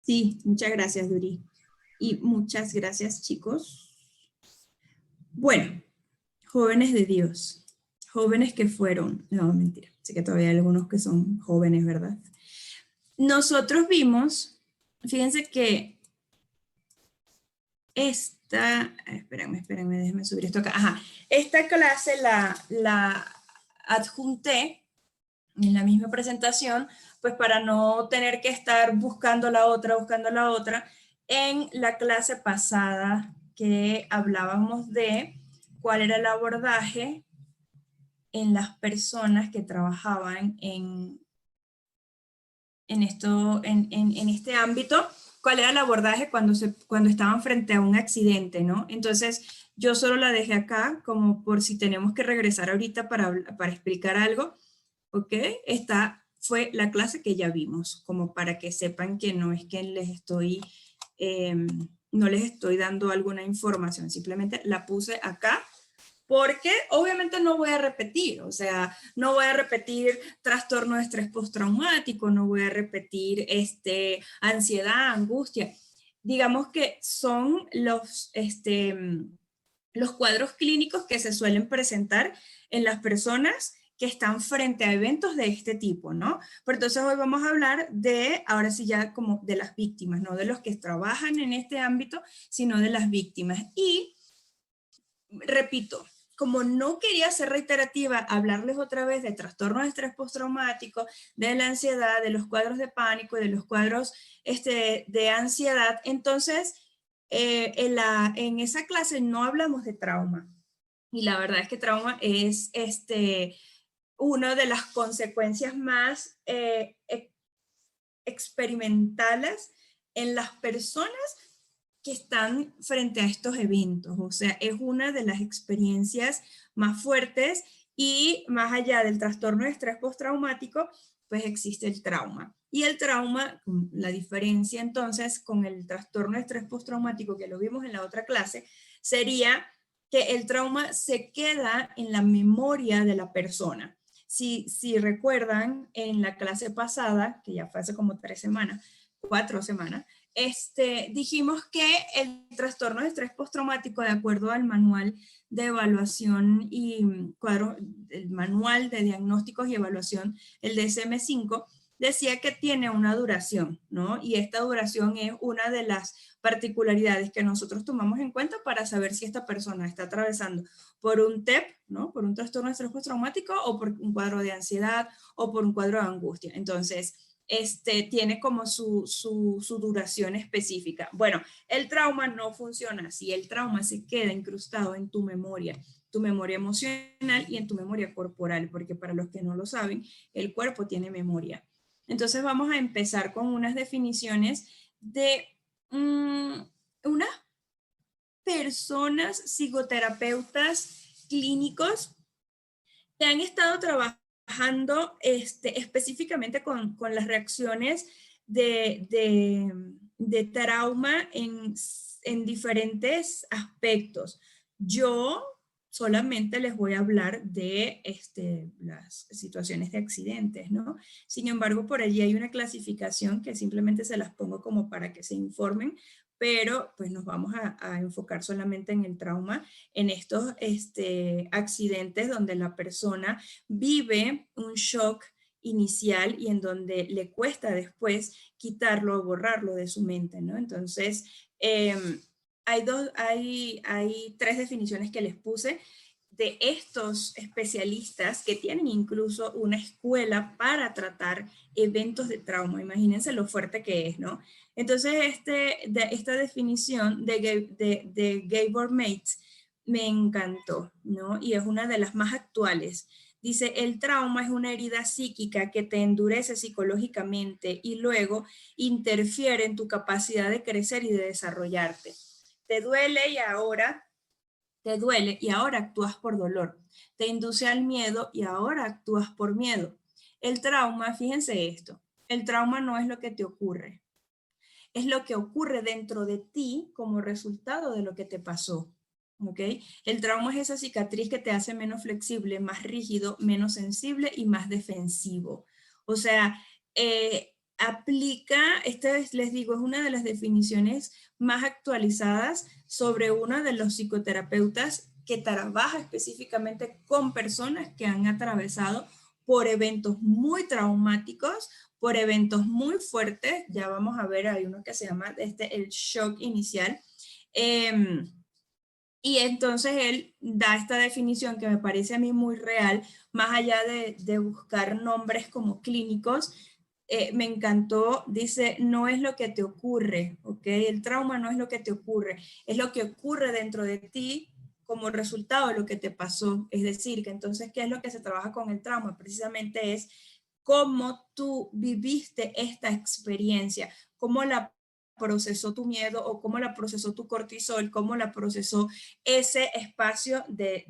Sí, muchas gracias, Duri. Y muchas gracias, chicos. Bueno, jóvenes de Dios, jóvenes que fueron, no, mentira, sé que todavía hay algunos que son jóvenes, ¿verdad? Nosotros vimos, fíjense que espérenme, déjenme subir esto acá. Ajá, esta clase la adjunté en la misma presentación, pues para no tener que estar buscando la otra, en la clase pasada que hablábamos de cuál era el abordaje en las personas que trabajaban en este ámbito, cuál era el abordaje cuando estaban frente a un accidente, ¿no? Entonces, yo solo la dejé acá como por si tenemos que regresar ahorita para explicar algo, ¿ok? Esta fue la clase que ya vimos, como para que sepan que no es que eh, no les estoy dando alguna información, simplemente la puse acá porque obviamente no voy a repetir, o sea, no voy a repetir trastorno de estrés postraumático, no voy a repetir ansiedad, angustia. Digamos que son los cuadros clínicos que se suelen presentar en las personas que están frente a eventos de este tipo, ¿no? Pero entonces hoy vamos a hablar de, ahora sí ya como de las víctimas, no de los que trabajan en este ámbito, sino de las víctimas. Y repito, como no quería ser reiterativa, hablarles otra vez de trastorno de estrés postraumático, de la ansiedad, de los cuadros de pánico y de los cuadros de ansiedad, entonces en esa clase no hablamos de trauma. Y la verdad es que trauma es una de las consecuencias más experimentales en las personas que están frente a estos eventos. O sea, es una de las experiencias más fuertes y más allá del trastorno de estrés postraumático, pues existe el trauma. Y el trauma, la diferencia entonces con el trastorno de estrés postraumático que lo vimos en la otra clase, sería que el trauma se queda en la memoria de la persona. Si recuerdan, en la clase pasada, que ya fue hace como 4 semanas, dijimos que el trastorno de estrés postraumático, de acuerdo al manual de evaluación y el manual de diagnósticos y evaluación, el DSM-5, decía que tiene una duración, ¿no? Y esta duración es una de las particularidades que nosotros tomamos en cuenta para saber si esta persona está atravesando por un TEP, ¿no? Por un trastorno de estrés postraumático, o por un cuadro de ansiedad, o por un cuadro de angustia. Entonces, tiene como su duración específica. Bueno, el trauma no funciona así. El trauma se queda incrustado en tu memoria emocional y en tu memoria corporal, porque para los que no lo saben, el cuerpo tiene memoria. Entonces vamos a empezar con unas definiciones de unas personas psicoterapeutas clínicos que han estado trabajando específicamente con las reacciones de trauma en diferentes aspectos. Yo solamente les voy a hablar de las situaciones de accidentes, ¿no? Sin embargo, por allí hay una clasificación que simplemente se las pongo como para que se informen, pero pues nos vamos a enfocar solamente en el trauma, en estos accidentes donde la persona vive un shock inicial y en donde le cuesta después quitarlo o borrarlo de su mente, ¿no? Entonces, hay 3 definiciones que les puse de estos especialistas que tienen incluso una escuela para tratar eventos de trauma. Imagínense lo fuerte que es, ¿no? Entonces, esta definición de Gabor Mates me encantó, ¿no? Y es una de las más actuales. Dice, el trauma es una herida psíquica que te endurece psicológicamente y luego interfiere en tu capacidad de crecer y de desarrollarte. Te duele y ahora actúas por dolor. Te induce al miedo y ahora actúas por miedo. El trauma, fíjense esto, el trauma no es lo que te ocurre, es lo que ocurre dentro de ti como resultado de lo que te pasó. ¿Ok? El trauma es esa cicatriz que te hace menos flexible, más rígido, menos sensible y más defensivo. O sea, aplica, les digo, es una de las definiciones más actualizadas sobre uno de los psicoterapeutas que trabaja específicamente con personas que han atravesado por eventos muy traumáticos, por eventos muy fuertes. Ya vamos a ver, hay uno que se llama el shock inicial. Y entonces él da esta definición que me parece a mí muy real, más allá de buscar nombres como clínicos. Me encantó, dice, no es lo que te ocurre, ¿ok? El trauma no es lo que te ocurre, es lo que ocurre dentro de ti como resultado de lo que te pasó. Es decir, que entonces, ¿qué es lo que se trabaja con el trauma? Precisamente es cómo tú viviste esta experiencia, cómo la procesó tu miedo o cómo la procesó tu cortisol, cómo la procesó ese espacio de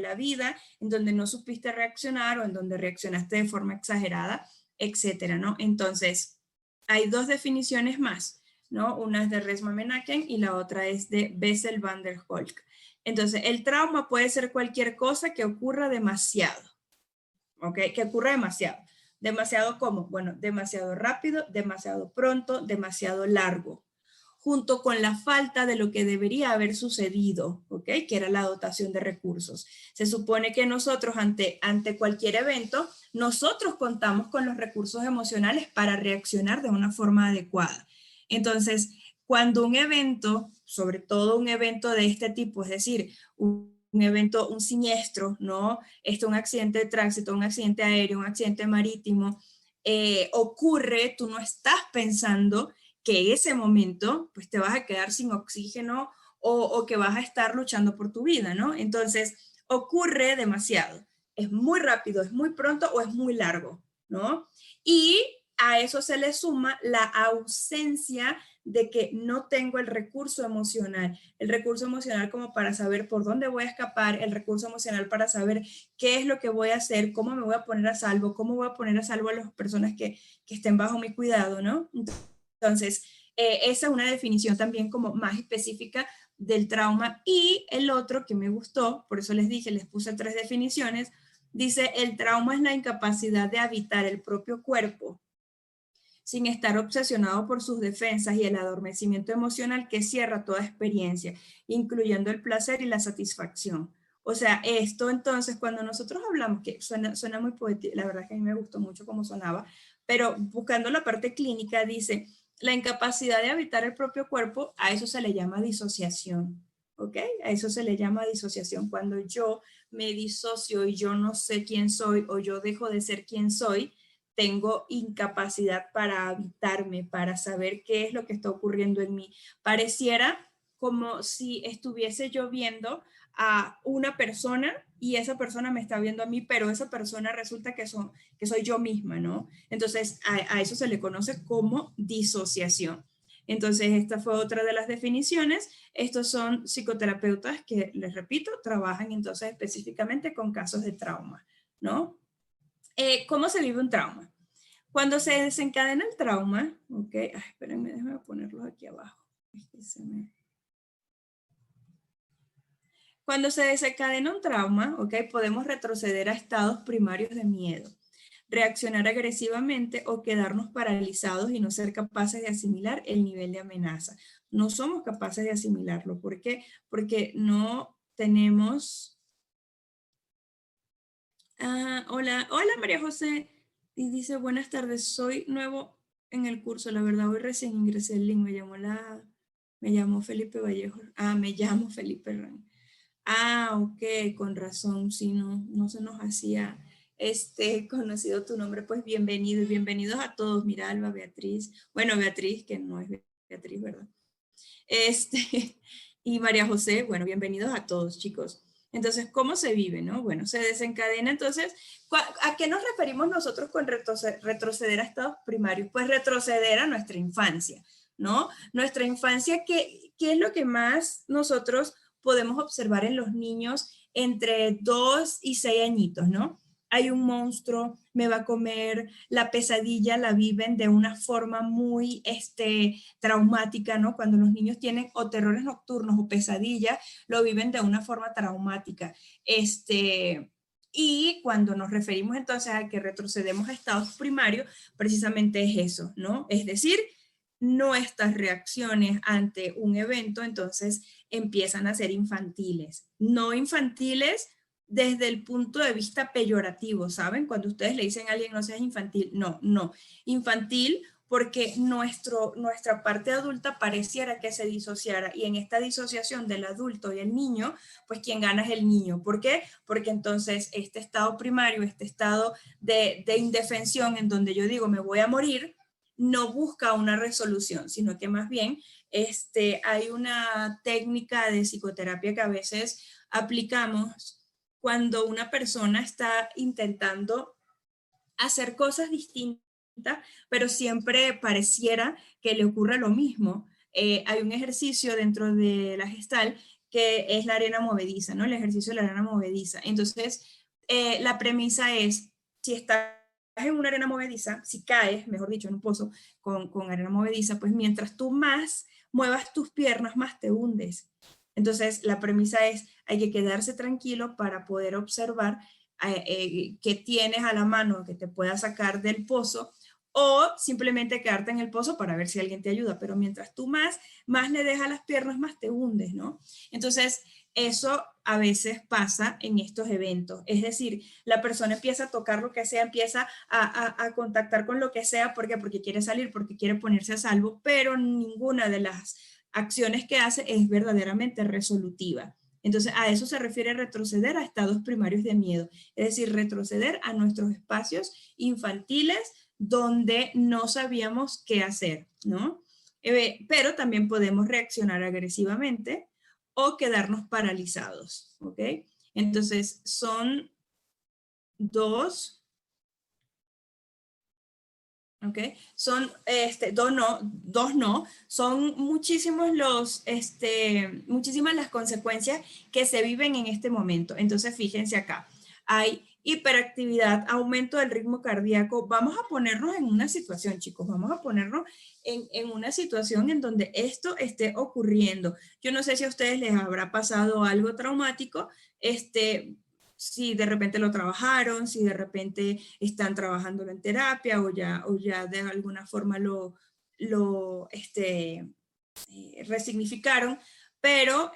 la vida en donde no supiste reaccionar o en donde reaccionaste de forma exagerada, etcétera, ¿no? Entonces, hay dos definiciones más, ¿no? Una es de Resma-Menakem y la otra es de Bessel van der Kolk. Entonces, el trauma puede ser cualquier cosa que ocurra demasiado, ¿ok? Que ocurra demasiado. ¿Demasiado cómo? Bueno, demasiado rápido, demasiado pronto, demasiado largo, junto con la falta de lo que debería haber sucedido, ¿ok? Que era la dotación de recursos. Se supone que nosotros ante cualquier evento, nosotros contamos con los recursos emocionales para reaccionar de una forma adecuada. Entonces, cuando un evento, sobre todo un evento de este tipo, es decir, un evento, un siniestro, ¿no? Un accidente de tránsito, un accidente aéreo, un accidente marítimo, ocurre, tú no estás pensando que ese momento, pues te vas a quedar sin oxígeno o que vas a estar luchando por tu vida, ¿no? Entonces, ocurre demasiado. Es muy rápido, es muy pronto o es muy largo, ¿no? Y a eso se le suma la ausencia de que no tengo el recurso emocional como para saber por dónde voy a escapar, el recurso emocional para saber qué es lo que voy a hacer, cómo me voy a poner a salvo, cómo voy a poner a salvo a las personas que estén bajo mi cuidado, ¿no? Entonces, esa es una definición también como más específica del trauma. Y el otro que me gustó, por eso les dije, les puse 3 definiciones, dice, el trauma es la incapacidad de habitar el propio cuerpo sin estar obsesionado por sus defensas y el adormecimiento emocional que cierra toda experiencia, incluyendo el placer y la satisfacción. O sea, esto entonces, cuando nosotros hablamos, que suena muy poético, la verdad que a mí me gustó mucho cómo sonaba, pero buscando la parte clínica dice, la incapacidad de habitar el propio cuerpo, a eso se le llama disociación. ¿Ok? A eso se le llama disociación. Cuando yo me disocio y yo no sé quién soy o yo dejo de ser quien soy, tengo incapacidad para habitarme, para saber qué es lo que está ocurriendo en mí. Pareciera como si estuviese yo viendo a una persona y esa persona me está viendo a mí, pero esa persona resulta que soy yo misma, ¿no? Entonces, a eso se le conoce como disociación. Entonces, esta fue otra de las definiciones. Estos son psicoterapeutas que, les repito, trabajan entonces específicamente con casos de trauma, ¿no? ¿Cómo se vive un trauma? Cuando se desencadena el trauma, ok, espérenme, déjenme ponerlos aquí abajo. Cuando se desencadena un trauma, ok, podemos retroceder a estados primarios de miedo, reaccionar agresivamente o quedarnos paralizados y no ser capaces de asimilar el nivel de amenaza. No somos capaces de asimilarlo. ¿Por qué? Porque no tenemos... hola María José. Y dice, buenas tardes, soy nuevo en el curso, la verdad hoy recién ingresé el link, me llamó Felipe Vallejo, me llamo Felipe Ran. Ok, con razón, si no se nos hacía conocido tu nombre, pues bienvenido y bienvenidos a todos, mira Alba, Beatriz, bueno Beatriz, que no es Beatriz, ¿verdad? Y María José, bueno, bienvenidos a todos chicos. Entonces, ¿cómo se vive, no? Bueno, se desencadena. Entonces, ¿a qué nos referimos nosotros con retroceder a estados primarios? Pues retroceder a nuestra infancia, ¿no? Nuestra infancia, ¿qué es lo que más nosotros podemos observar en los niños entre 2 y 6 añitos, ¿no? Hay un monstruo, me va a comer, la pesadilla la viven de una forma muy traumática, ¿no? Cuando los niños tienen o terrores nocturnos o pesadillas, lo viven de una forma traumática. Y cuando nos referimos entonces a que retrocedemos a estados primarios, precisamente es eso, ¿no? Es decir, nuestras reacciones ante un evento entonces empiezan a ser infantiles. No infantiles desde el punto de vista peyorativo, ¿saben? Cuando ustedes le dicen a alguien no seas infantil, no, no. Infantil porque nuestra parte adulta pareciera que se disociara y en esta disociación del adulto y el niño, pues quien gana es el niño. ¿Por qué? Porque entonces este estado primario, este estado de indefensión en donde yo digo me voy a morir, no busca una resolución, sino que más bien hay una técnica de psicoterapia que a veces aplicamos cuando una persona está intentando hacer cosas distintas, pero siempre pareciera que le ocurra lo mismo. Hay un ejercicio dentro de la Gestalt que es la arena movediza, ¿no? El ejercicio de la arena movediza. Entonces, la premisa es, si estás en una arena movediza, si caes, mejor dicho, en un pozo con arena movediza, pues mientras tú más muevas tus piernas, más te hundes. Entonces, la premisa es, hay que quedarse tranquilo para poder observar que tienes a la mano que te pueda sacar del pozo o simplemente quedarte en el pozo para ver si alguien te ayuda, pero mientras tú más le dejas las piernas, más te hundes, ¿no? Entonces, eso a veces pasa en estos eventos, es decir, la persona empieza a tocar lo que sea, empieza a contactar con lo que sea, ¿por qué? Porque quiere salir, porque quiere ponerse a salvo, pero ninguna de las acciones que hace es verdaderamente resolutiva. Entonces, a eso se refiere retroceder a estados primarios de miedo, es decir, retroceder a nuestros espacios infantiles donde no sabíamos qué hacer, ¿no? Pero también podemos reaccionar agresivamente o quedarnos paralizados, ¿ok? Entonces, son dos, ¿ok? Son, dos no, son muchísimas las consecuencias que se viven en este momento. Entonces, fíjense acá, hay hiperactividad, aumento del ritmo cardíaco. Vamos a ponernos en una situación, chicos, vamos a ponernos en una situación en donde esto esté ocurriendo. Yo no sé si a ustedes les habrá pasado algo traumático, si de repente lo trabajaron, si de repente están trabajándolo en terapia o ya de alguna forma lo resignificaron, pero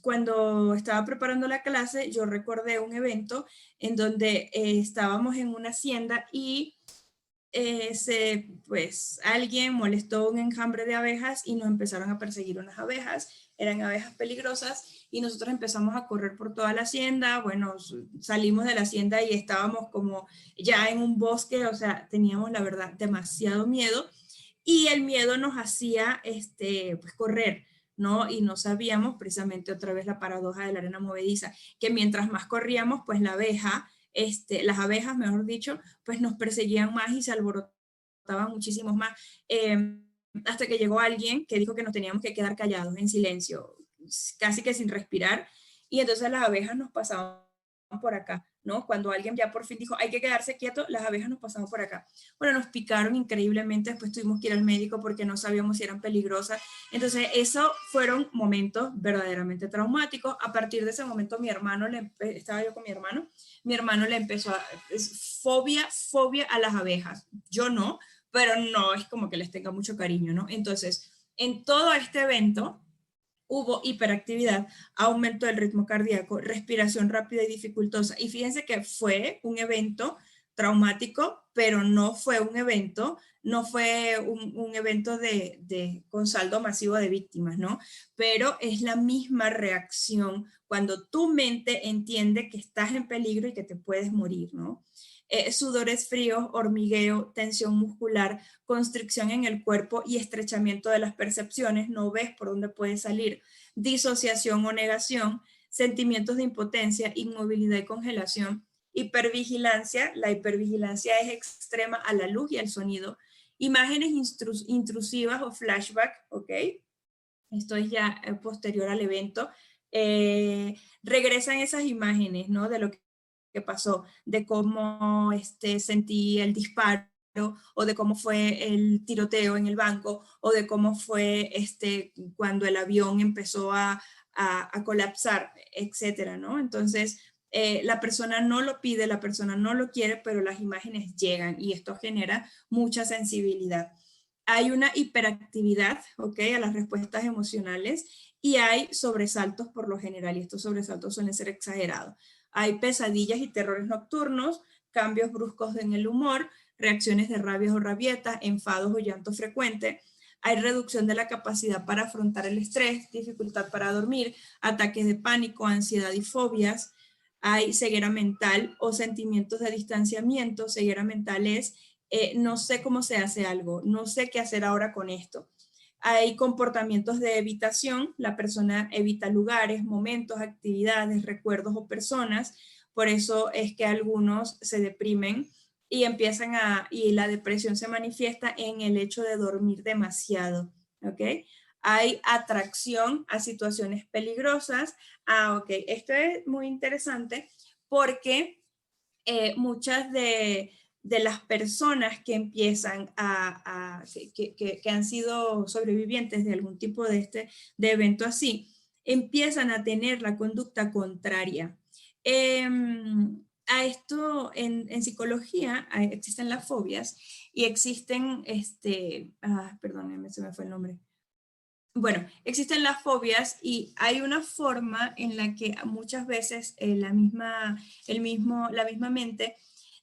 cuando estaba preparando la clase yo recordé un evento en donde estábamos en una hacienda y pues alguien molestó un enjambre de abejas y nos empezaron a perseguir unas abejas, eran abejas peligrosas y nosotros empezamos a correr por toda la hacienda, bueno, salimos de la hacienda y estábamos como ya en un bosque, o sea, teníamos la verdad demasiado miedo y el miedo nos hacía pues correr, ¿no? Y no sabíamos precisamente otra vez la paradoja de la arena movediza, que mientras más corríamos, pues las abejas, mejor dicho, pues nos perseguían más y se alborotaban muchísimos más, hasta que llegó alguien que dijo que nos teníamos que quedar callados, en silencio, casi que sin respirar, y entonces las abejas nos pasaban por acá, ¿no? Cuando alguien ya por fin dijo, hay que quedarse quieto, las abejas nos pasaban por acá. Bueno, nos picaron increíblemente, después tuvimos que ir al médico porque no sabíamos si eran peligrosas. Entonces, esos fueron momentos verdaderamente traumáticos. A partir de ese momento, estaba yo con mi hermano le empezó fobia a las abejas. Yo no, pero no es como que les tenga mucho cariño, ¿no? Entonces, en todo este evento hubo hiperactividad, aumento del ritmo cardíaco, respiración rápida y dificultosa. Y fíjense que fue un evento traumático, pero no fue un evento, un evento con saldo masivo de víctimas, ¿no? Pero es la misma reacción cuando tu mente entiende que estás en peligro y que te puedes morir, ¿no? Sudores fríos, hormigueo, tensión muscular, constricción en el cuerpo y estrechamiento de las percepciones, no ves por dónde puedes salir, disociación o negación, sentimientos de impotencia, inmovilidad y congelación, hipervigilancia, la hipervigilancia es extrema a la luz y al sonido, imágenes intrusivas o flashback, ¿ok? Esto es ya posterior al evento, regresan esas imágenes, ¿no? De lo que pasó, de cómo sentí el disparo, o de cómo fue el tiroteo en el banco, o de cómo fue cuando el avión empezó a colapsar, etcétera, ¿no? Entonces, La persona no lo pide, la persona no lo quiere, pero las imágenes llegan y esto genera mucha sensibilidad. Hay una hiperactividad, ¿ok? A las respuestas emocionales y hay sobresaltos por lo general y estos sobresaltos suelen ser exagerados. Hay pesadillas y terrores nocturnos, cambios bruscos en el humor, reacciones de rabias o rabietas, enfados o llanto frecuente. Hay reducción de la capacidad para afrontar el estrés, dificultad para dormir, ataques de pánico, ansiedad y fobias. Hay ceguera mental o sentimientos de distanciamiento. Ceguera mental es no sé cómo se hace algo, no sé qué hacer ahora con esto. Hay comportamientos de evitación, la persona evita lugares, momentos, actividades, recuerdos o personas, por eso es que algunos se deprimen y y la depresión se manifiesta en el hecho de dormir demasiado, ¿ok? Hay atracción a situaciones peligrosas. Ok, esto es muy interesante porque muchas de las personas que empiezan que han sido sobrevivientes de algún tipo de evento así, empiezan a tener la conducta contraria. A esto en psicología existen las fobias y existen, perdónenme, se me fue el nombre. Bueno, existen las fobias y hay una forma en la que muchas veces la misma mente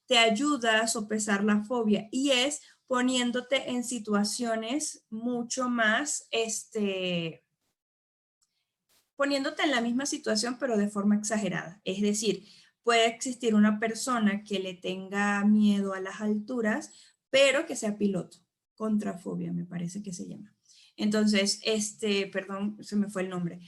te ayuda a sopesar la fobia y es poniéndote en situaciones mucho más, poniéndote en la misma situación pero de forma exagerada. Es decir, puede existir una persona que le tenga miedo a las alturas, pero que sea piloto, contrafobia me parece que se llama. Entonces, perdón, se me fue el nombre,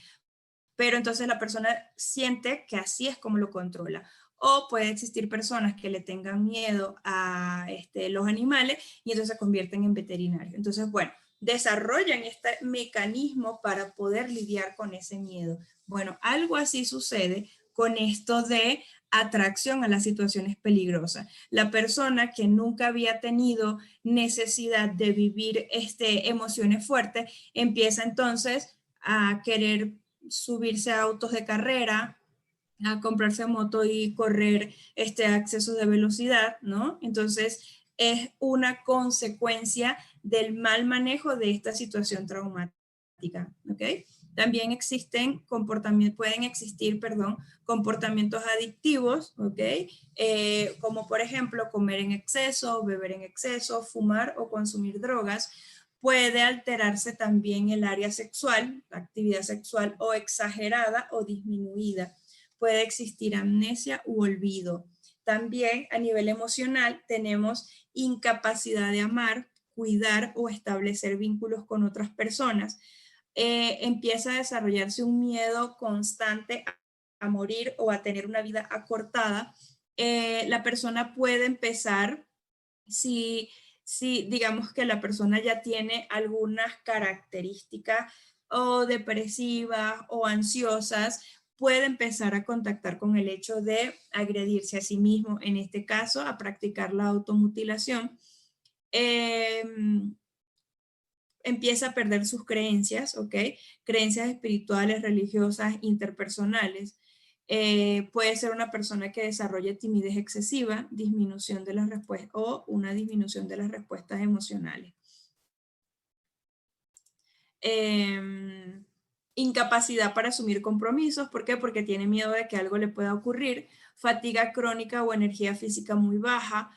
pero entonces la persona siente que así es como lo controla. O puede existir personas que le tengan miedo a los animales y entonces se convierten en veterinarios. Entonces, bueno, desarrollan este mecanismo para poder lidiar con ese miedo. Bueno, algo así sucede con esto de atracción a las situaciones peligrosas. La persona que nunca había tenido necesidad de vivir emociones fuertes empieza entonces a querer subirse a autos de carrera, a comprarse moto y correr accesos de velocidad, ¿no? Entonces, es una consecuencia del mal manejo de esta situación traumática, ¿ok? También pueden existir, perdón, comportamientos adictivos, ¿ok? Como por ejemplo comer en exceso, beber en exceso, fumar o consumir drogas. Puede alterarse también el área sexual, la actividad sexual o exagerada o disminuida. Puede existir amnesia u olvido. También a nivel emocional tenemos incapacidad de amar, cuidar o establecer vínculos con otras personas. Empieza a desarrollarse un miedo constante a morir o a tener una vida acortada. La persona puede empezar, si digamos que la persona ya tiene algunas características o depresivas o ansiosas, puede empezar a contactar con el hecho de agredirse a sí mismo, en este caso, a practicar la automutilación. Empieza a perder sus creencias, ¿ok? Creencias espirituales, religiosas, interpersonales. Puede ser una persona que desarrolle timidez excesiva, disminución de las respuestas o una disminución de las respuestas emocionales. Incapacidad para asumir compromisos, ¿por qué? Porque tiene miedo de que algo le pueda ocurrir, fatiga crónica o energía física muy baja,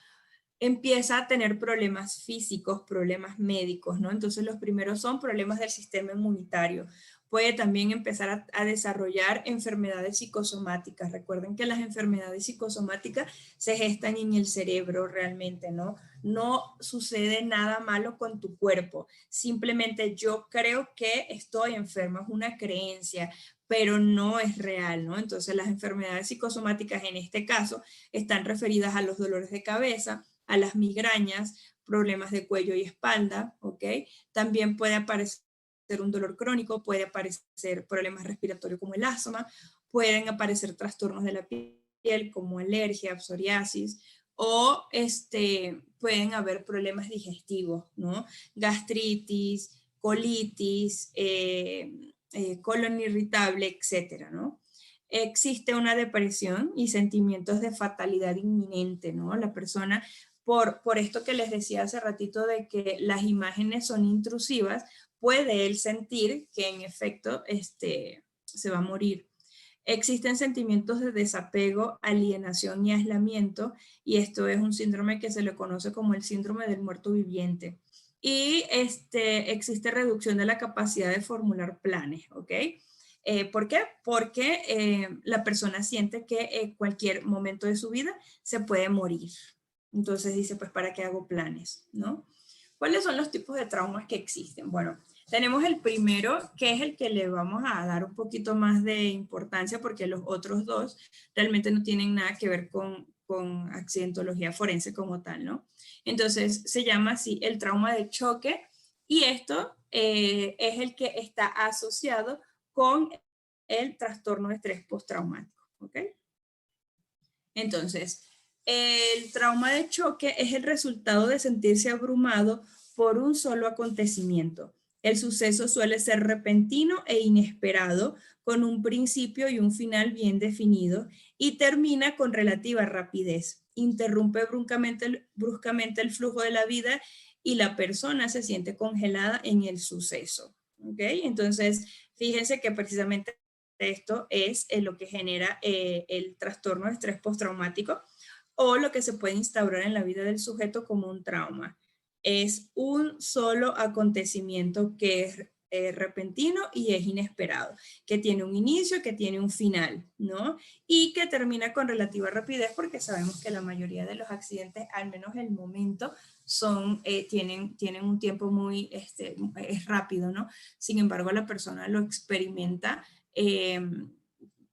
empieza a tener problemas físicos, problemas médicos, ¿no? Entonces los primeros son problemas del sistema inmunitario. Puede también empezar a desarrollar enfermedades psicosomáticas. Recuerden que las enfermedades psicosomáticas se gestan en el cerebro realmente, ¿no? No sucede nada malo con tu cuerpo. Simplemente yo creo que estoy enferma, es una creencia, pero no es real, ¿no? Entonces las enfermedades psicosomáticas en este caso están referidas a los dolores de cabeza, a las migrañas, problemas de cuello y espalda, ¿ok? También puede aparecer un dolor crónico, puede aparecer problemas respiratorios como el asma, pueden aparecer trastornos de la piel como alergia, psoriasis, o pueden haber problemas digestivos, ¿no? Gastritis, colitis, colon irritable, etcétera, ¿no? existe una depresión y sentimientos de fatalidad inminente, ¿no? La persona, por esto que les decía hace ratito de que las imágenes son intrusivas, puede él sentir que en efecto se va a morir. Existen sentimientos de desapego, alienación y aislamiento, y esto es un síndrome que se le conoce como el síndrome del muerto viviente. Y existe reducción de la capacidad de formular planes, ¿ok? ¿Por qué? Porque la persona siente que en cualquier momento de su vida se puede morir. Entonces dice, pues, ¿para qué hago planes? ¿No? ¿Cuáles son los tipos de traumas que existen? Bueno, tenemos el primero, que es el que le vamos a dar un poquito más de importancia porque los otros dos realmente no tienen nada que ver con accidentología forense como tal, ¿no? Entonces se llama así el trauma de choque y esto es el que está asociado con el trastorno de estrés postraumático, ¿ok? Entonces, el trauma de choque es el resultado de sentirse abrumado por un solo acontecimiento. El suceso suele ser repentino e inesperado, con un principio y un final bien definido, y termina con relativa rapidez. Interrumpe bruscamente el flujo de la vida y la persona se siente congelada en el suceso. ¿Ok? Entonces, fíjense que precisamente esto es lo que genera el trastorno de estrés postraumático o lo que se puede instaurar en la vida del sujeto como un trauma. Es un solo acontecimiento que es repentino y es inesperado, que tiene un inicio, que tiene un final, ¿no? Y que termina con relativa rapidez porque sabemos que la mayoría de los accidentes, al menos el momento, tienen un tiempo muy es rápido, ¿no? Sin embargo, la persona lo experimenta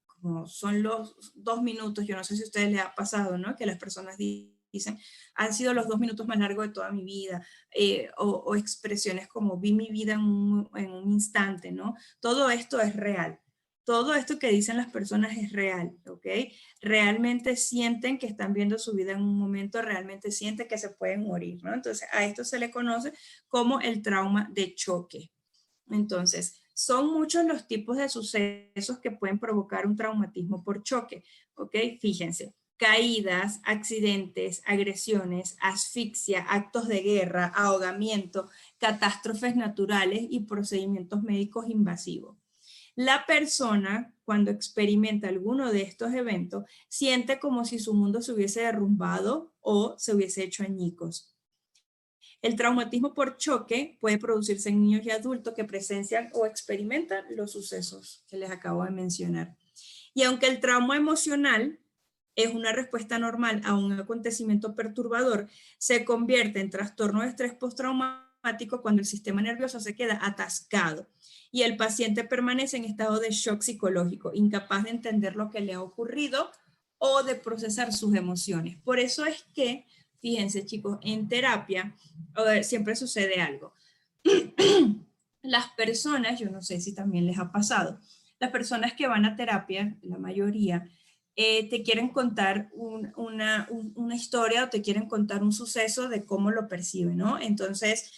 como son los 2 minutos, yo no sé si a ustedes les ha pasado, ¿no? Que las personas dicen, han sido los 2 minutos más largos de toda mi vida, o expresiones como vi mi vida en un instante, ¿no? Todo esto es real. Todo esto que dicen las personas es real, ¿ok? Realmente sienten que están viendo su vida en un momento, realmente sienten que se pueden morir, ¿no? Entonces, a esto se le conoce como el trauma de choque. Entonces, son muchos los tipos de sucesos que pueden provocar un traumatismo por choque, ¿ok? Fíjense, caídas, accidentes, agresiones, asfixia, actos de guerra, ahogamiento, catástrofes naturales y procedimientos médicos invasivos. La persona, cuando experimenta alguno de estos eventos, siente como si su mundo se hubiese derrumbado o se hubiese hecho añicos. El traumatismo por choque puede producirse en niños y adultos que presencian o experimentan los sucesos que les acabo de mencionar. Y aunque el trauma emocional es una respuesta normal a un acontecimiento perturbador, se convierte en trastorno de estrés postraumático cuando el sistema nervioso se queda atascado y el paciente permanece en estado de shock psicológico, incapaz de entender lo que le ha ocurrido o de procesar sus emociones. Por eso es que, fíjense chicos, en terapia siempre sucede algo. Las personas, yo no sé si también les ha pasado, las personas que van a terapia, la mayoría, te quieren contar una historia o te quieren contar un suceso de cómo lo perciben, ¿no? Entonces,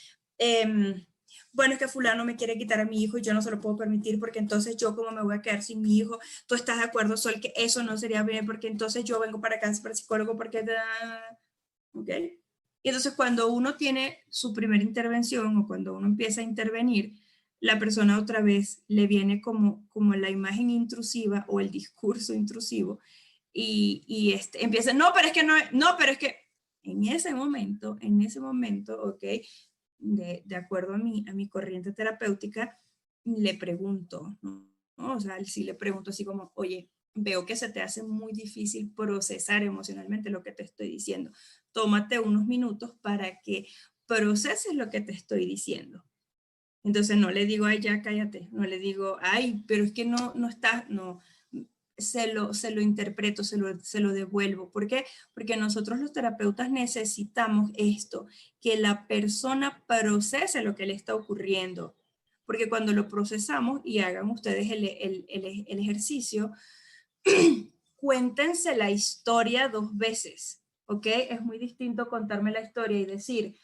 bueno, es que fulano me quiere quitar a mi hijo y yo no se lo puedo permitir porque entonces yo como me voy a quedar sin mi hijo, tú estás de acuerdo, Sol, que eso no sería bien porque entonces yo vengo para acá para el psicólogo porque... ¿Ok? Y entonces cuando uno tiene su primera intervención o cuando uno empieza a intervenir, la persona otra vez le viene como la imagen intrusiva o el discurso intrusivo y empieza, no, pero es que no, pero es que en ese momento, ok, de acuerdo a mi corriente terapéutica, le pregunto, ¿no? O sea, sí le pregunto así como, oye, veo que se te hace muy difícil procesar emocionalmente lo que te estoy diciendo. Tómate unos minutos para que proceses lo que te estoy diciendo. Entonces no le digo, ay, ya cállate, no le digo, ay, pero es que no está, no, se lo interpreto, se lo devuelvo. ¿Por qué? Porque nosotros los terapeutas necesitamos esto, que la persona procese lo que le está ocurriendo. Porque cuando lo procesamos, y hagan ustedes el ejercicio, cuéntense la historia 2 veces, ¿ok? Es muy distinto contarme la historia y decir,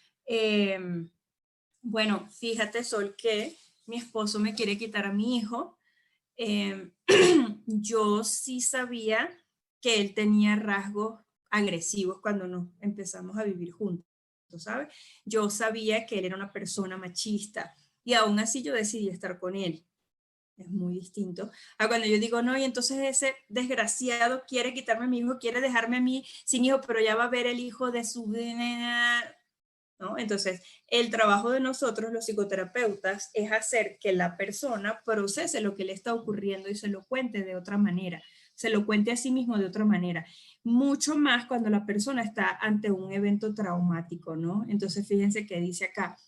bueno, fíjate, Sol, que mi esposo me quiere quitar a mi hijo yo sí sabía que él tenía rasgos agresivos cuando nos empezamos a vivir juntos, ¿sabes? Yo sabía que él era una persona machista y aún así yo decidí estar con él. Es muy distinto a cuando yo digo, no, y entonces ese desgraciado quiere quitarme a mi hijo, quiere dejarme a mí sin hijo, pero ya va a ver el hijo de su... ¿no? Entonces, el trabajo de nosotros, los psicoterapeutas, es hacer que la persona procese lo que le está ocurriendo y se lo cuente de otra manera, se lo cuente a sí mismo de otra manera. Mucho más cuando la persona está ante un evento traumático, ¿no? Entonces, fíjense que dice acá,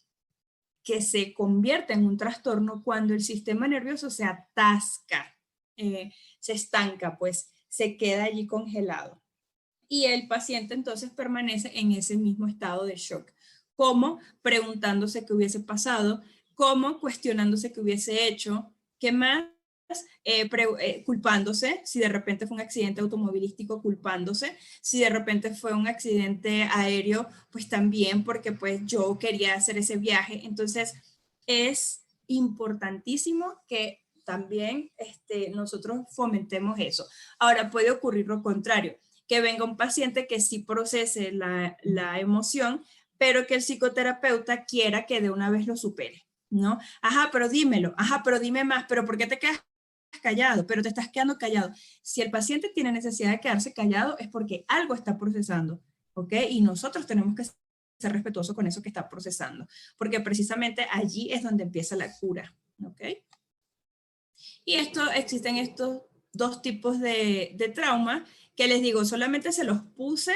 que se convierte en un trastorno cuando el sistema nervioso se atasca, se estanca, pues se queda allí congelado. Y el paciente entonces permanece en ese mismo estado de shock, como preguntándose qué hubiese pasado, como cuestionándose qué hubiese hecho, qué más, culpándose, si de repente fue un accidente automovilístico, culpándose, si de repente fue un accidente aéreo, pues también porque pues yo quería hacer ese viaje. Entonces es importantísimo que también nosotros fomentemos eso. Ahora puede ocurrir lo contrario, que venga un paciente que sí procese la emoción, pero que el psicoterapeuta quiera que de una vez lo supere, ¿no? Ajá, pero dímelo, ajá, pero dime más, pero ¿por qué te quedas callado? Pero te estás quedando callado. Si el paciente tiene necesidad de quedarse callado es porque algo está procesando, ¿ok? Y nosotros tenemos que ser respetuosos con eso que está procesando, porque precisamente allí es donde empieza la cura, ¿ok? Y existen estos dos tipos de trauma que les digo, solamente se los puse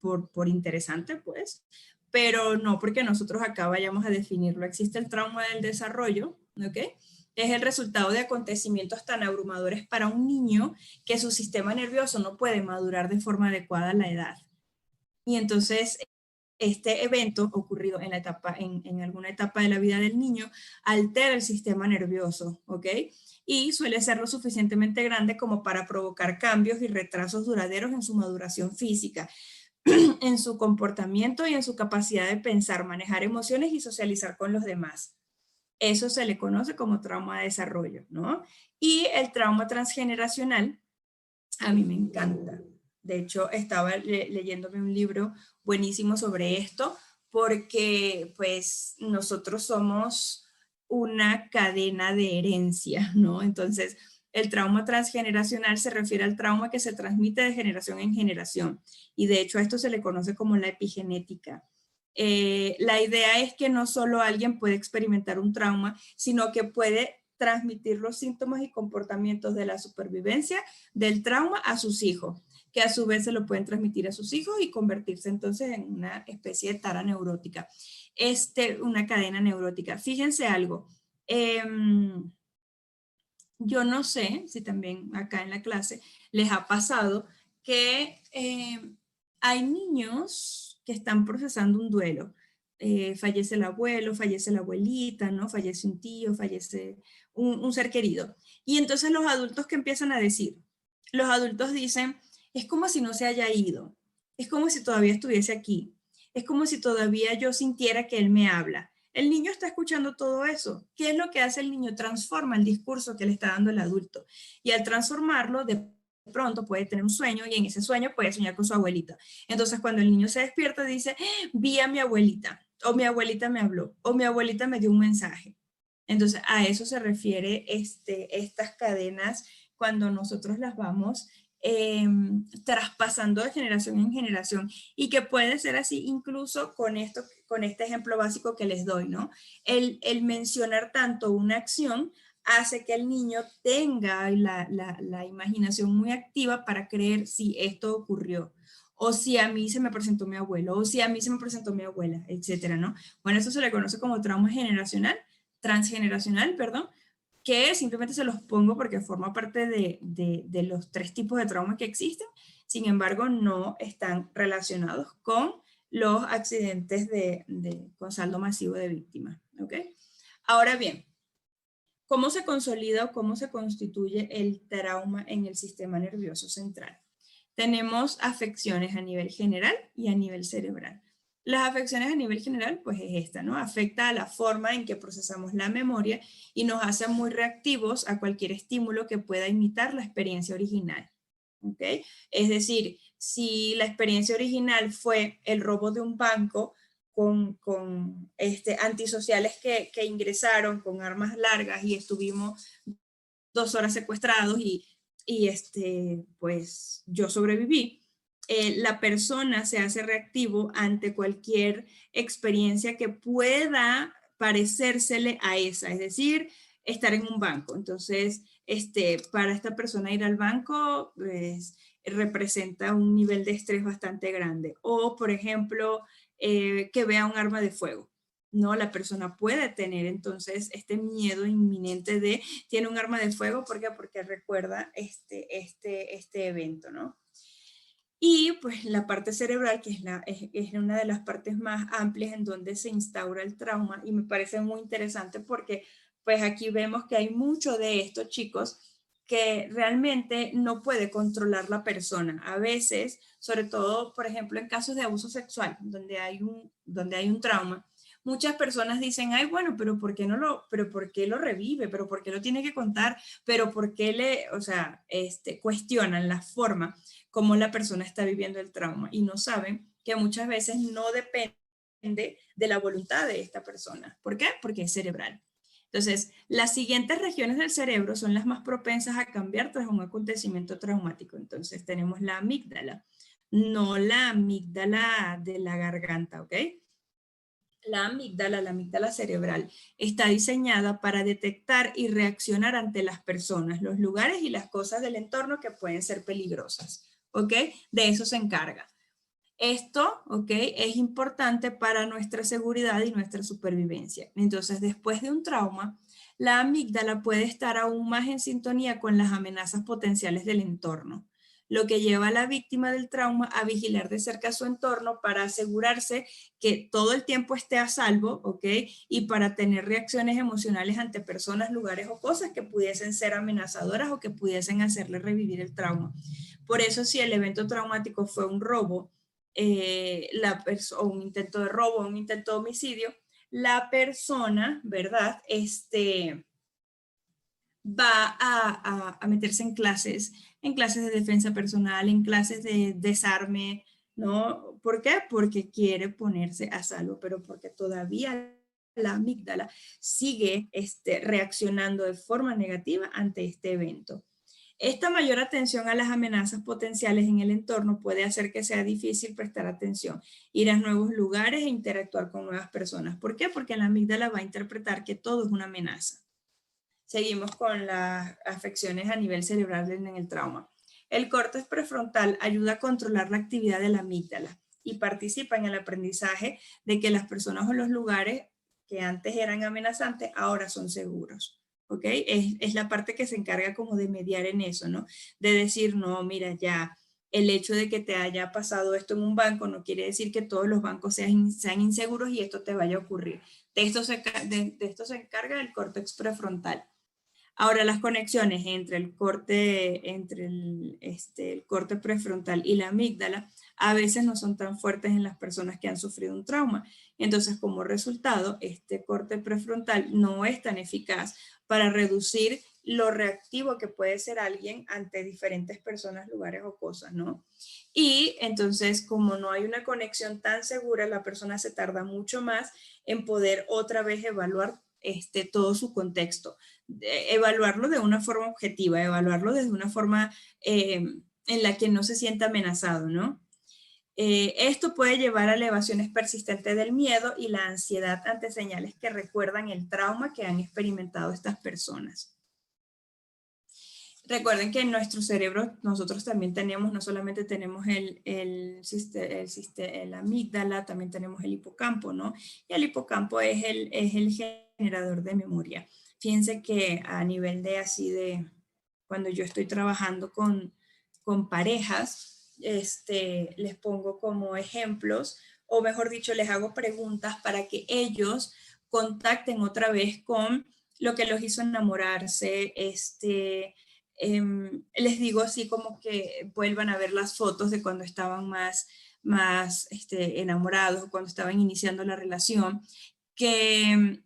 por interesante, pues, pero no porque nosotros acá vayamos a definirlo. Existe el trauma del desarrollo, ¿ok? Es el resultado de acontecimientos tan abrumadores para un niño que su sistema nervioso no puede madurar de forma adecuada a la edad. Y entonces este evento ocurrido en, en alguna etapa de la vida del niño altera el sistema nervioso, ¿ok? Y suele ser lo suficientemente grande como para provocar cambios y retrasos duraderos en su maduración física, en su comportamiento y en su capacidad de pensar, manejar emociones y socializar con los demás. Eso se le conoce como trauma de desarrollo, ¿no? Y el trauma transgeneracional, a mí me encanta. De hecho, estaba leyéndome un libro buenísimo sobre esto, porque pues nosotros somos una cadena de herencia, ¿no? Entonces, el trauma transgeneracional se refiere al trauma que se transmite de generación en generación. Y de hecho, a esto se le conoce como la epigenética. La idea es que no solo alguien puede experimentar un trauma, sino que puede transmitir los síntomas y comportamientos de la supervivencia del trauma a sus hijos, que a su vez se lo pueden transmitir a sus hijos y convertirse entonces en una especie de tara neurótica, una cadena neurótica. Fíjense algo, yo no sé si también acá en la clase les ha pasado que hay niños que están procesando un duelo. Fallece el abuelo, fallece la abuelita, ¿no? Fallece un tío, fallece un ser querido. Y entonces los adultos que empiezan a decir, los adultos dicen, es como si no se haya ido, es como si todavía estuviese aquí, es como si todavía yo sintiera que él me habla. El niño está escuchando todo eso. ¿Qué es lo que hace el niño? Transforma el discurso que le está dando el adulto. Y al transformarlo, de pronto puede tener un sueño y en ese sueño puede soñar con su abuelita. Entonces, cuando el niño se despierta, dice, vi a mi abuelita, o mi abuelita me habló, o mi abuelita me dio un mensaje. Entonces, a eso se refiere estas cadenas cuando nosotros las vamos traspasando de generación en generación y que puede ser así incluso con este ejemplo básico que les doy, ¿no? El mencionar tanto una acción hace que el niño tenga la imaginación muy activa para creer si esto ocurrió, o si a mí se me presentó mi abuelo, o si a mí se me presentó mi abuela, etcétera, ¿no? Bueno, eso se le conoce como trauma transgeneracional, perdón, que simplemente se los pongo porque forma parte de los tres tipos de traumas que existen, sin embargo no están relacionados con los accidentes con saldo masivo de víctimas, ¿ok? Ahora bien, ¿cómo se consolida o cómo se constituye el trauma en el sistema nervioso central? Tenemos afecciones a nivel general y a nivel cerebral. Las afecciones a nivel general, pues es esta, ¿no? Afecta a la forma en que procesamos la memoria y nos hace muy reactivos a cualquier estímulo que pueda imitar la experiencia original, ¿ok? Es decir, si la experiencia original fue el robo de un banco con antisociales que ingresaron con armas largas y estuvimos 2 horas secuestrados y pues yo sobreviví, la persona se hace reactivo ante cualquier experiencia que pueda parecérsele a esa, es decir, estar en un banco. Entonces, para esta persona ir al banco pues, representa un nivel de estrés bastante grande. O, por ejemplo, que vea un arma de fuego. No, la persona puede tener entonces este miedo inminente de, tiene un arma de fuego, ¿por qué? Porque recuerda este evento, ¿no? Y pues la parte cerebral, que es una de las partes más amplias en donde se instaura el trauma, y me parece muy interesante porque pues aquí vemos que hay mucho de estos chicos que realmente no puede controlar la persona. A veces, sobre todo, por ejemplo, en casos de abuso sexual, donde hay un trauma, muchas personas dicen, ay, bueno, pero ¿por qué lo revive? ¿Pero por qué lo tiene que contar? ¿Pero por qué o sea, cuestionan la forma cómo la persona está viviendo el trauma y no saben que muchas veces no depende de la voluntad de esta persona. ¿Por qué? Porque es cerebral. Entonces, las siguientes regiones del cerebro son las más propensas a cambiar tras un acontecimiento traumático. Entonces, tenemos la amígdala, no la amígdala de la garganta, ¿ok? La amígdala cerebral, está diseñada para detectar y reaccionar ante las personas, los lugares y las cosas del entorno que pueden ser peligrosas. ¿Ok? De eso se encarga. Esto, ¿ok? Es importante para nuestra seguridad y nuestra supervivencia. Entonces, después de un trauma, la amígdala puede estar aún más en sintonía con las amenazas potenciales del entorno, lo que lleva a la víctima del trauma a vigilar de cerca su entorno para asegurarse que todo el tiempo esté a salvo, ¿ok? Y para tener reacciones emocionales ante personas, lugares o cosas que pudiesen ser amenazadoras o que pudiesen hacerle revivir el trauma. Por eso, si el evento traumático fue un robo, o un intento de robo, un intento de homicidio, la persona, ¿verdad? Va a meterse en clases de defensa personal, en clases de desarme, ¿no? ¿Por qué? Porque quiere ponerse a salvo, pero porque todavía la amígdala sigue reaccionando de forma negativa ante este evento. Esta mayor atención a las amenazas potenciales en el entorno puede hacer que sea difícil prestar atención, ir a nuevos lugares e interactuar con nuevas personas. ¿Por qué? Porque la amígdala va a interpretar que todo es una amenaza. Seguimos con las afecciones a nivel cerebral en el trauma. El córtex prefrontal ayuda a controlar la actividad de la amígdala y participa en el aprendizaje de que las personas o los lugares que antes eran amenazantes ahora son seguros. ¿Ok? Es la parte que se encarga como de mediar en eso, ¿no? De decir, no, mira, ya el hecho de que te haya pasado esto en un banco no quiere decir que todos los bancos sean inseguros y esto te vaya a ocurrir. De esto se encarga el córtex prefrontal. Ahora, las conexiones entre el corte prefrontal y la amígdala a veces no son tan fuertes en las personas que han sufrido un trauma. Entonces, como resultado, este corte prefrontal no es tan eficaz para reducir lo reactivo que puede ser alguien ante diferentes personas, lugares o cosas, ¿no? Y entonces, como no hay una conexión tan segura, la persona se tarda mucho más en poder otra vez evaluar todo su contexto, evaluarlo de una forma objetiva, evaluarlo desde una forma en la que no se sienta amenazado, ¿no? Esto puede llevar a elevaciones persistentes del miedo y la ansiedad ante señales que recuerdan el trauma que han experimentado estas personas. Recuerden que en nuestro cerebro nosotros también tenemos, no solamente tenemos el amígdala, también tenemos el hipocampo, ¿no? Y el hipocampo es el generador de memoria. Fíjense que a nivel cuando yo estoy trabajando con parejas, les pongo como ejemplos, o mejor dicho, les hago preguntas para que ellos contacten otra vez con lo que los hizo enamorarse, les digo así como que vuelvan a ver las fotos de cuando estaban más enamorados o cuando estaban iniciando la relación, que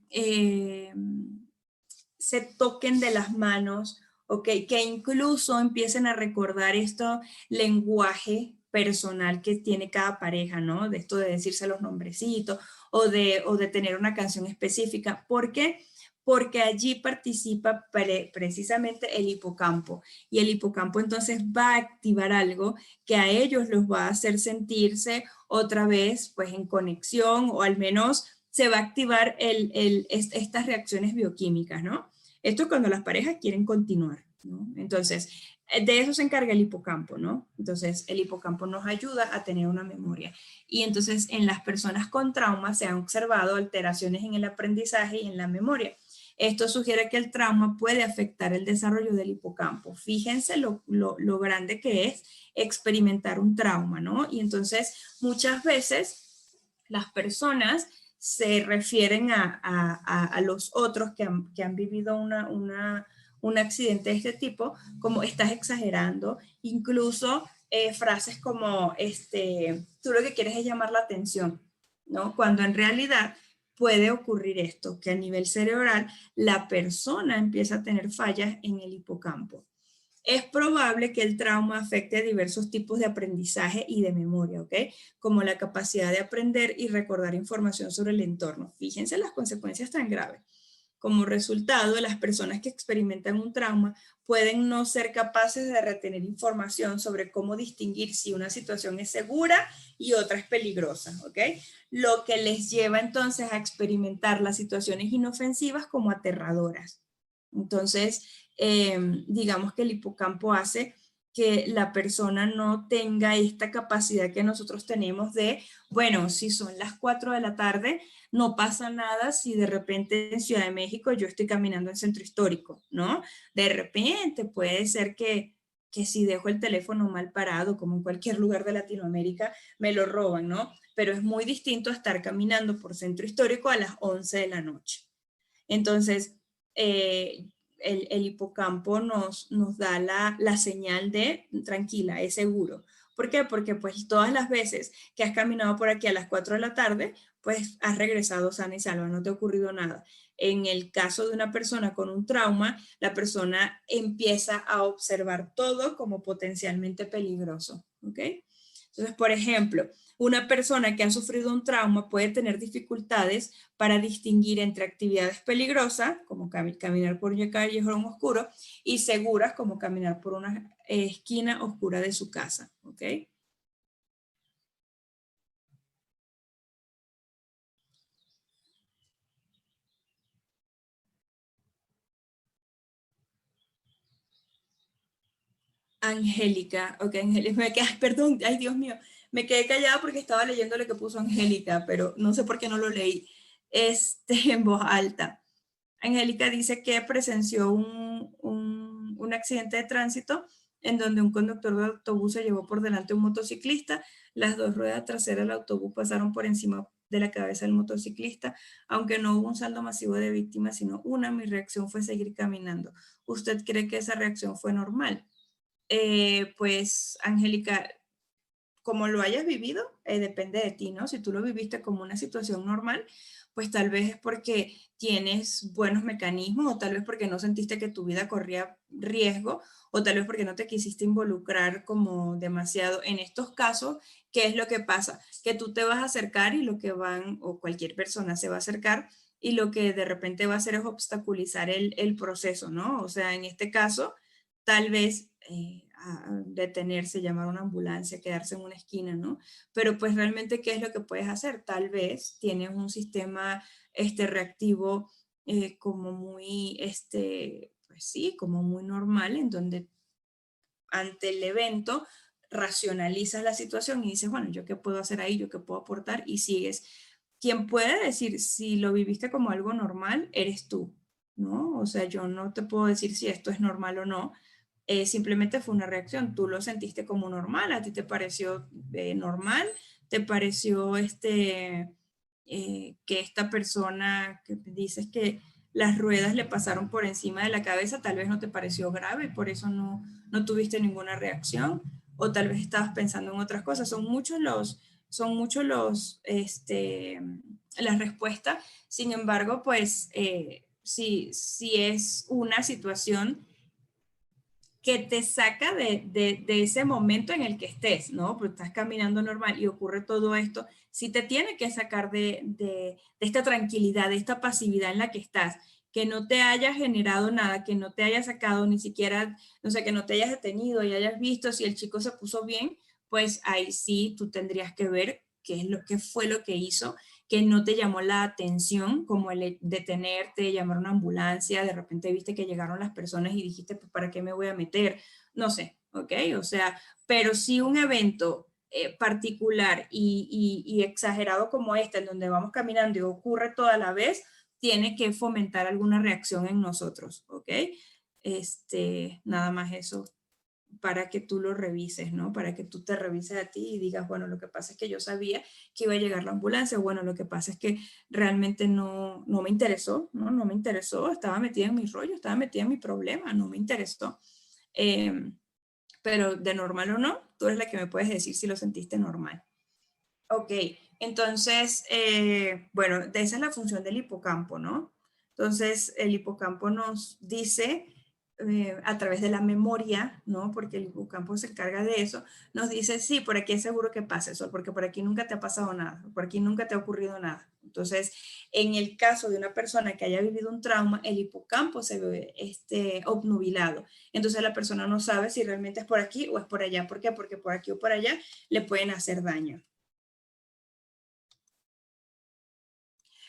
se toquen de las manos, ¿okay? Que incluso empiecen a recordar esto lenguaje personal que tiene cada pareja, ¿no? De esto de decirse los nombrecitos o de tener una canción específica. ¿Por qué? Porque allí participa precisamente el hipocampo y el hipocampo entonces va a activar algo que a ellos los va a hacer sentirse otra vez pues en conexión o al menos se va a activar estas reacciones bioquímicas, ¿no? Esto es cuando las parejas quieren continuar, ¿no? Entonces, de eso se encarga el hipocampo, ¿no? Entonces, el hipocampo nos ayuda a tener una memoria. Y entonces, en las personas con trauma se han observado alteraciones en el aprendizaje y en la memoria. Esto sugiere que el trauma puede afectar el desarrollo del hipocampo. Fíjense lo grande que es experimentar un trauma, ¿no? Y entonces, muchas veces, las personas se refieren a los otros que han vivido un accidente de este tipo, como estás exagerando, incluso frases como, tú lo que quieres es llamar la atención, ¿no? Cuando en realidad puede ocurrir esto, que a nivel cerebral la persona empieza a tener fallas en el hipocampo. Es probable que el trauma afecte a diversos tipos de aprendizaje y de memoria, ¿ok? Como la capacidad de aprender y recordar información sobre el entorno. Fíjense las consecuencias tan graves. Como resultado, las personas que experimentan un trauma pueden no ser capaces de retener información sobre cómo distinguir si una situación es segura y otra es peligrosa, ¿ok? Lo que les lleva entonces a experimentar las situaciones inofensivas como aterradoras. Entonces, digamos que el hipocampo hace que la persona no tenga esta capacidad que nosotros tenemos de, bueno, si son las 4 de la tarde, no pasa nada si de repente en Ciudad de México yo estoy caminando en Centro Histórico, ¿no? De repente puede ser que si dejo el teléfono mal parado, como en cualquier lugar de Latinoamérica, me lo roban, ¿no? Pero es muy distinto a estar caminando por Centro Histórico a las 11 de la noche. Entonces, el hipocampo nos da la señal de tranquila, es seguro. ¿Por qué? Porque pues todas las veces que has caminado por aquí a las 4 de la tarde, pues has regresado sana y salva, no te ha ocurrido nada. En el caso de una persona con un trauma, la persona empieza a observar todo como potencialmente peligroso, ¿ok? Entonces, por ejemplo, una persona que ha sufrido un trauma puede tener dificultades para distinguir entre actividades peligrosas, como caminar por un callejón oscuro, y seguras, como caminar por una esquina oscura de su casa. ¿Ok? Angélica, ok, Angélica, perdón, ay Dios mío, me quedé callada porque estaba leyendo lo que puso Angélica, pero no sé por qué no lo leí en voz alta. Angélica dice que presenció un accidente de tránsito en donde un conductor de autobús se llevó por delante a un motociclista. Las dos ruedas traseras del autobús pasaron por encima de la cabeza del motociclista, aunque no hubo un saldo masivo de víctimas, sino una. Mi reacción fue seguir caminando. ¿Usted cree que esa reacción fue normal? Pues, Angélica, como lo hayas vivido, depende de ti, ¿no? Si tú lo viviste como una situación normal, pues tal vez es porque tienes buenos mecanismos o tal vez porque no sentiste que tu vida corría riesgo o tal vez porque no te quisiste involucrar como demasiado. En estos casos, ¿qué es lo que pasa? Que tú te vas a acercar y lo que van, o cualquier persona se va a acercar y lo que de repente va a hacer es obstaculizar el proceso, ¿no? O sea, en este caso, tal vez a detenerse, llamar a una ambulancia, quedarse en una esquina, ¿no? Pero pues realmente, ¿qué es lo que puedes hacer? Tal vez tienes un sistema reactivo como muy, pues sí, como muy normal, en donde ante el evento racionalizas la situación y dices, bueno, ¿yo qué puedo hacer ahí? ¿Yo qué puedo aportar? Y sigues. Quien puede decir si lo viviste como algo normal, eres tú, ¿no? O sea, yo no te puedo decir si esto es normal o no, simplemente fue una reacción, tú lo sentiste como normal, a ti te pareció normal, te pareció que esta persona que dices que las ruedas le pasaron por encima de la cabeza, tal vez no te pareció grave, por eso no tuviste ninguna reacción, o tal vez estabas pensando en otras cosas. Son muchos las respuestas. Sin embargo, pues si es una situación que te saca de ese momento en el que estés, ¿no? Porque estás caminando normal y ocurre todo esto, sí te tiene que sacar de esta tranquilidad, de esta pasividad en la que estás, que no te haya generado nada, que no te haya sacado ni siquiera, no sé, que no te hayas detenido y hayas visto si el chico se puso bien, pues ahí sí tú tendrías que ver qué fue lo que hizo, que no te llamó la atención, como el detenerte, llamar a una ambulancia, de repente viste que llegaron las personas y dijiste, pues, ¿para qué me voy a meter? No sé, ¿ok? O sea, pero sí un evento particular y exagerado como este, en donde vamos caminando y ocurre toda la vez, tiene que fomentar alguna reacción en nosotros, ¿ok? Nada más eso para que tú lo revises, ¿no? Para que tú te revises a ti y digas, bueno, lo que pasa es que yo sabía que iba a llegar la ambulancia, bueno, lo que pasa es que realmente no me interesó, ¿no? No me interesó, estaba metida en mi rollo, estaba metida en mi problema, no me interesó. Pero de normal o no, tú eres la que me puedes decir si lo sentiste normal. Ok, entonces, bueno, esa es la función del hipocampo, ¿no? Entonces, el hipocampo nos dice, a través de la memoria, ¿no? Porque el hipocampo se encarga de eso, nos dice, sí, por aquí es seguro que pase eso, porque por aquí nunca te ha pasado nada, por aquí nunca te ha ocurrido nada. Entonces, en el caso de una persona que haya vivido un trauma, el hipocampo se ve obnubilado. Entonces, la persona no sabe si realmente es por aquí o es por allá. ¿Por qué? Porque por aquí o por allá le pueden hacer daño.